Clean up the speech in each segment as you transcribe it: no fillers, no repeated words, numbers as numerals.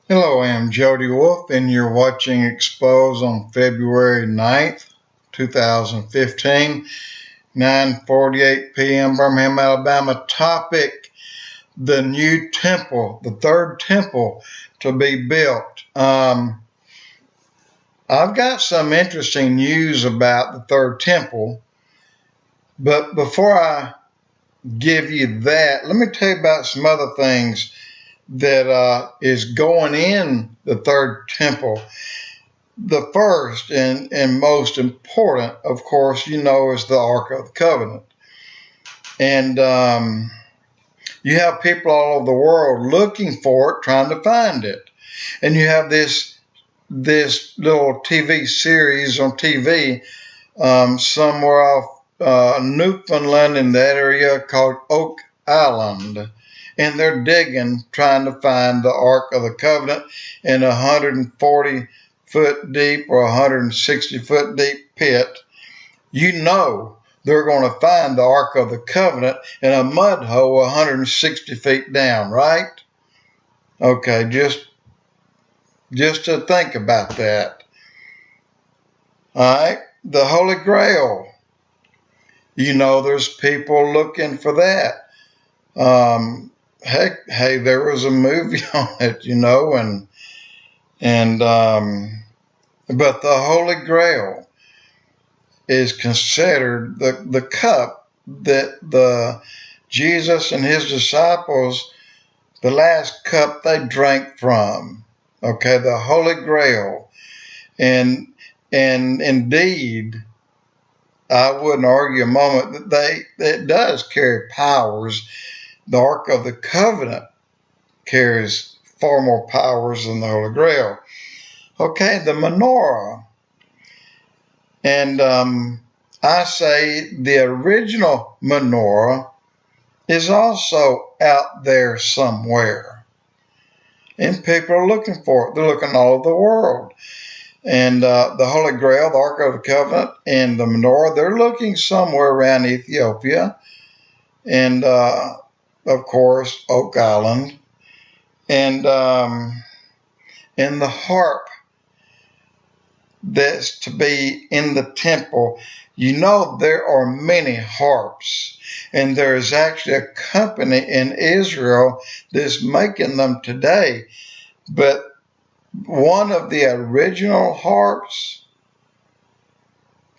Hello, I'm Jody Wolf, and you're watching Expoz on February 9th, 2015, 9:48 p.m. Birmingham, Alabama. Topic: the new temple, the third temple to be built. I've got some interesting news about the third temple, but before I give you that, let me tell you about some other things that is going in the third temple. The first and most important, of course, is the Ark of the Covenant. And you have people all over the world looking for it, trying to find it. And you have this little TV series on TV somewhere off Newfoundland in that area called Oak Island. And they're digging, trying to find the Ark of the Covenant in 140-foot deep or 160-foot deep pit. They're going to find the Ark of the Covenant in a mud hole 160 feet down, right? Okay, just to think about that. All right, the Holy Grail. There's people looking for that. Hey, there was a movie on it, but the Holy Grail is considered the cup that Jesus and his disciples, the last cup they drank from. Okay, the Holy Grail. And indeed, I wouldn't argue a moment that it does carry powers. The Ark of the Covenant carries far more powers than the Holy Grail. Okay, the Menorah. And I say the original Menorah is also out there somewhere. And people are looking for it. They're looking all over the world. And the Holy Grail, the Ark of the Covenant, and the Menorah, they're looking somewhere around Ethiopia. And of course, Oak Island, and the harp that's to be in the temple. There are many harps, and there is actually a company in Israel that's making them today. But one of the original harps,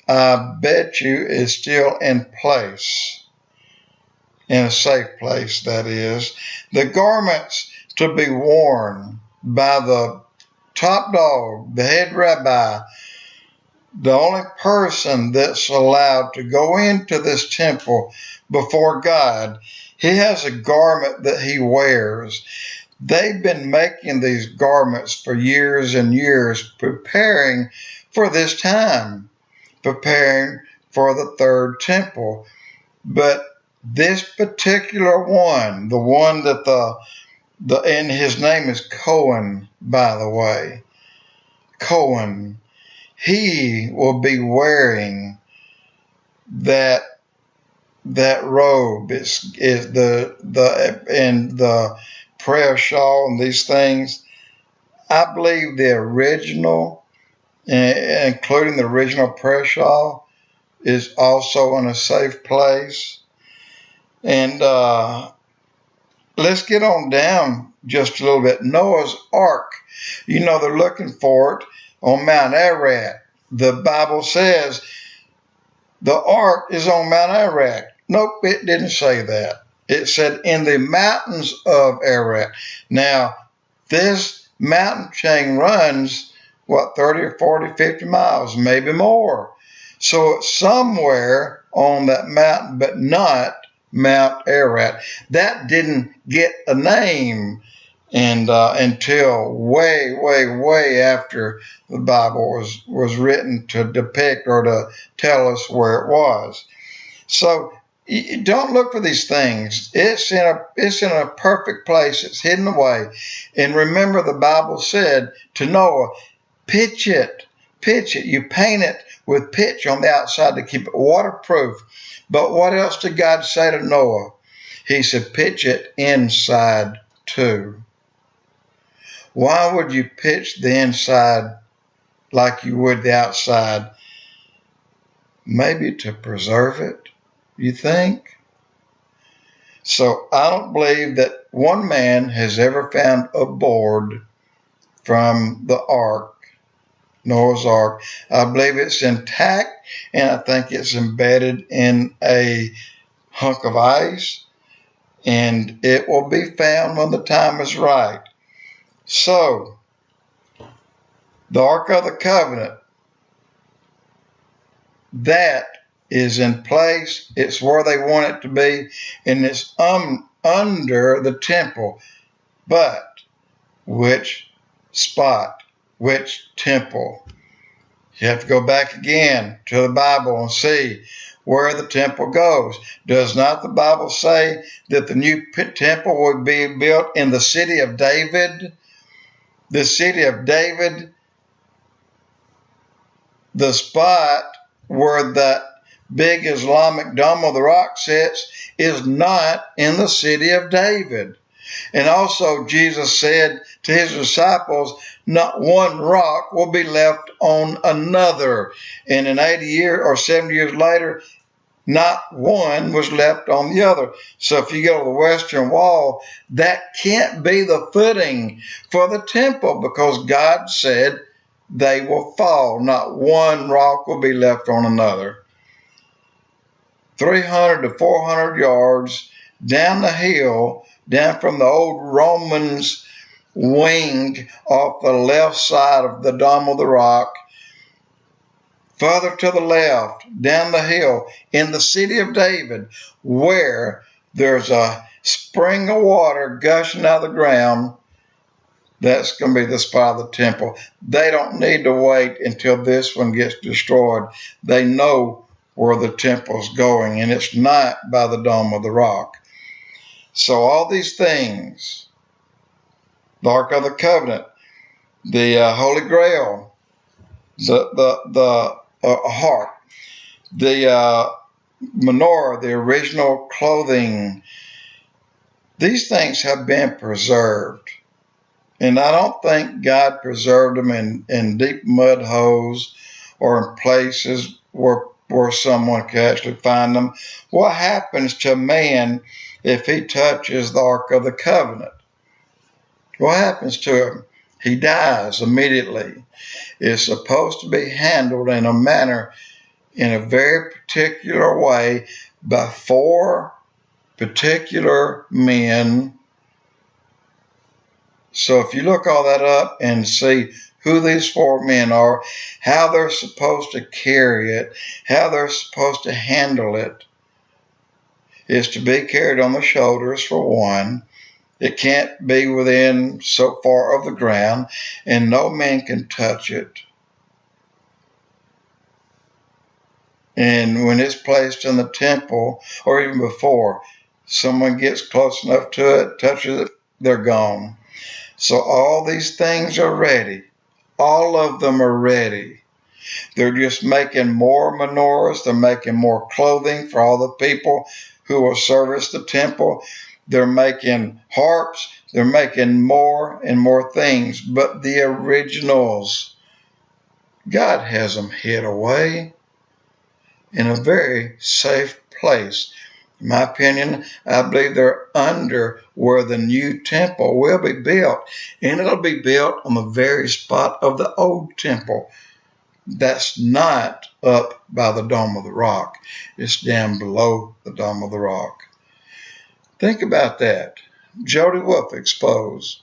I bet you, is still in place. In a safe place, that is. The garments to be worn by the top dog, the head rabbi, the only person that's allowed to go into this temple before God, he has a garment that he wears. They've been making these garments for years and years, preparing for this time, preparing for the third temple. But this particular one, the one that and his name is Cohen, by the way, Cohen, he will be wearing that robe. Is the prayer shawl and these things. I believe the original, including the original prayer shawl, is also in a safe place. And let's get on down just a little bit. Noah's Ark. They're looking for it on Mount Ararat. The Bible says the Ark is on Mount Ararat. Nope, it didn't say that. It said in the mountains of Ararat. Now, this mountain chain runs, 30 or 40, 50 miles, maybe more. So it's somewhere on that mountain, but not Mount Ararat. That didn't get a name until way after the Bible was written to depict or to tell us where it was. So don't look for these things. It's in a perfect place. It's hidden away. And remember, the Bible said to Noah, pitch it. You paint it with pitch on the outside to keep it waterproof. But what else did God say to Noah? He said, pitch it inside too. Why would you pitch the inside like you would the outside? Maybe to preserve it, you think? So I don't believe that one man has ever found a board from the ark, Noah's Ark. I believe it's intact, and I think it's embedded in a hunk of ice, and it will be found when the time is right. So, the Ark of the Covenant, that is in place. It's where they want it to be, and it's under the temple. But which spot? Which temple? You have to go back again to the Bible and see where the temple goes. Does not the Bible say that the new temple would be built in the city of David? The city of David, the spot where that big Islamic Dome of the Rock sits, is not in the city of David. And also Jesus said to his disciples, not one rock will be left on another. And in 80 years or 70 years later, not one was left on the other. So if you go to the Western Wall, that can't be the footing for the temple, because God said they will fall. Not one rock will be left on another. 300 to 400 yards down the hill, down from the old Romans wing off the left side of the Dome of the Rock, further to the left, down the hill, in the city of David, where there's a spring of water gushing out of the ground, that's going to be the spot of the temple. They don't need to wait until this one gets destroyed. They know where the temple's going, and it's not by the Dome of the Rock. So all these things, the Ark of the Covenant, the Holy Grail, the Harp, the Menorah, the original clothing, these things have been preserved. And I don't think God preserved them in deep mud holes or in places where someone could actually find them. What happens to man if he touches the Ark of the Covenant? What happens to him? He dies immediately. It's supposed to be handled in a manner, in a very particular way, by 4 particular men. So if you look all that up and see who these 4 men are, how they're supposed to carry it, how they're supposed to handle it, is to be carried on the shoulders, for one. It can't be within so far of the ground, and no man can touch it. And when it's placed in the temple, or even before, someone gets close enough to it, touches it, they're gone. So all these things are ready. All of them are ready. They're just making more menorahs. They're making more clothing for all the people who will service the temple. They're making harps. They're making more and more things. But the originals, God has them hid away in a very safe place. In my opinion, I believe they're under where the new temple will be built. And it'll be built on the very spot of the old temple. That's not up by the Dome of the Rock. It's down below the Dome of the Rock. Think about that. Jody Wolf, Expoz.